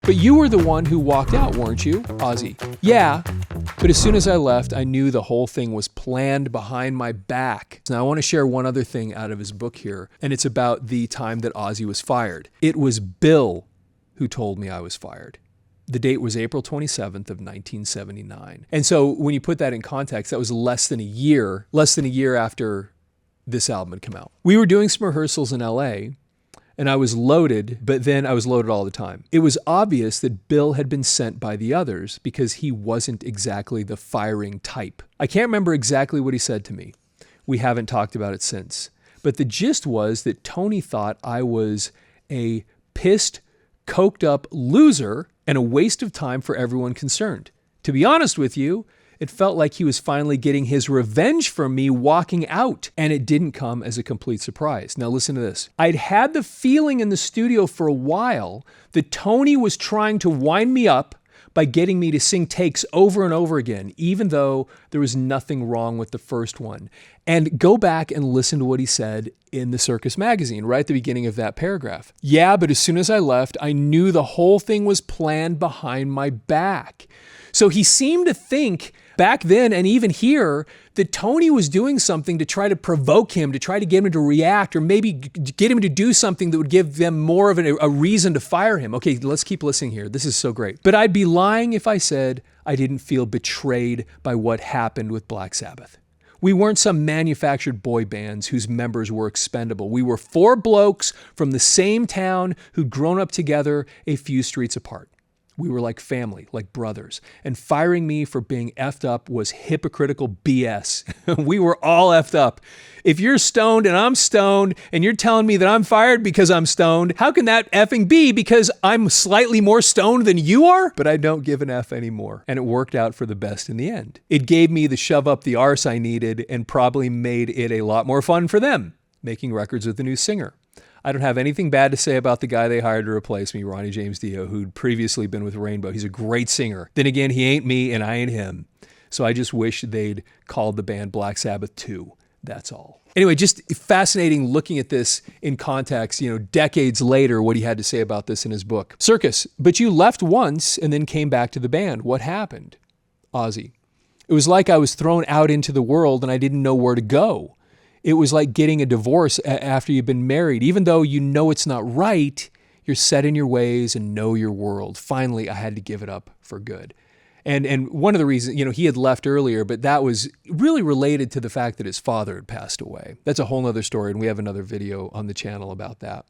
But you were the one who walked out, weren't you, Ozzy? Yeah, but as soon as I left, I knew the whole thing was planned behind my back. Now I want to share one other thing out of his book here, and it's about the time that Ozzy was fired. It was Bill who told me I was fired. The date was April 27th of 1979. And so when you put that in context, that was less than a year after this album had come out. We were doing some rehearsals in LA, and I was loaded, but then I was loaded all the time. It was obvious that Bill had been sent by the others because he wasn't exactly the firing type. I can't remember exactly what he said to me. We haven't talked about it since. But the gist was that Tony thought I was a pissed, coked up loser and a waste of time for everyone concerned. To be honest with you, it felt like he was finally getting his revenge from me walking out, and it didn't come as a complete surprise. Now listen to this. I'd had the feeling in the studio for a while that Tony was trying to wind me up by getting me to sing takes over and over again, even though there was nothing wrong with the first one. And go back and listen to what he said in the Circus magazine, right at the beginning of that paragraph. Yeah, but as soon as I left, I knew the whole thing was planned behind my back. So he seemed to think back then and even here that Tony was doing something to try to provoke him, to try to get him to react, or maybe get him to do something that would give them more of a reason to fire him. Okay, let's keep listening here. This is so great. But I'd be lying if I said I didn't feel betrayed by what happened with Black Sabbath. We weren't some manufactured boy bands whose members were expendable. We were four blokes from the same town who'd grown up together a few streets apart. We were like family, like brothers. And firing me for being effed up was hypocritical BS. We were all effed up. If you're stoned and I'm stoned and you're telling me that I'm fired because I'm stoned, how can that effing be because I'm slightly more stoned than you are? But I don't give an F anymore. And it worked out for the best in the end. It gave me the shove up the arse I needed and probably made it a lot more fun for them, making records with the new singer. I don't have anything bad to say about the guy they hired to replace me, Ronnie James Dio, who'd previously been with Rainbow. He's a great singer. Then again, he ain't me and I ain't him. So I just wish they'd called the band Black Sabbath 2. That's all. Anyway, just fascinating looking at this in context, decades later, what he had to say about this in his book. Circus, but you left once and then came back to the band. What happened? Ozzy. It was like I was thrown out into the world and I didn't know where to go. It was like getting a divorce after you've been married. Even though you know it's not right, you're set in your ways and know your world. Finally, I had to give it up for good. And one of the reasons, he had left earlier, but that was really related to the fact that his father had passed away. That's a whole nother story, and we have another video on the channel about that.